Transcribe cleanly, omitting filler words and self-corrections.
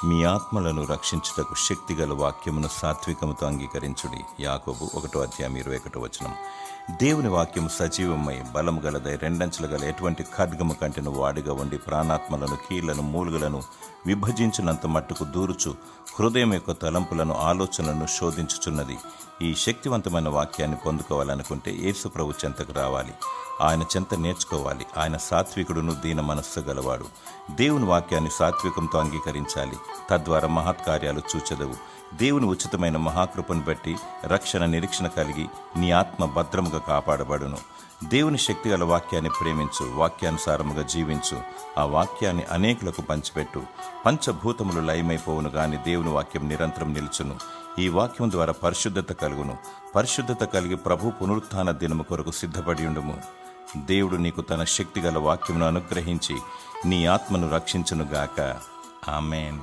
మీ ఆత్మలను రక్షించుటకు శక్తిగల వాక్యమును సాత్వికముతో అంగీకరించుడి. యాకోబు 1:21. దేవుని వాక్యము సజీవమై బలము గలదై రెండంచుల గల ఎటువంటి ఖడ్గము కంటెను వాడిగా ఉండి ప్రాణాత్మలను కీళ్లను మూలుగులను విభజించినంత మట్టుకు దూరుచు హృదయం యొక్క తలంపులను ఆలోచనలను శోధించుచున్నది. ఈ శక్తివంతమైన వాక్యాన్ని పొందుకోవాలనుకుంటే యేసు ప్రభు చెంతకు రావాలి. ఆయన చెంత నేర్చుకోవాలి. ఆయన సాత్వికుడును దీన మనస్సు గలవాడు. దేవుని వాక్యాన్ని సాత్వికంతో అంగీకరించాలి. తద్వారా మహత్కార్యాలు చూచెదవు. దేవుని ఉచితమైన మహాకృపను బట్టి రక్షణ నిరీక్షణ కలిగి నీ ఆత్మ భద్రముగా కాపాడబడును. దేవుని శక్తిగల వాక్యాన్ని ప్రేమించు, వాక్యానుసారముగా జీవించు. ఆ వాక్యాన్ని అనేకులకు పంచిపెట్టు. పంచభూతములు లయమైపోవును గాని దేవుని వాక్యం నిరంతరం నిలుచును. ఈ వాక్యం ద్వారా పరిశుద్ధత కలుగును. పరిశుద్ధత కలిగి ప్రభు పునరుత్థాన దినము కొరకు సిద్ధపడి ఉండుము. దేవుడు నీకు తన శక్తిగల వాక్యమును అనుగ్రహించి నీ ఆత్మను రక్షించునుగాక. ఆమేన్.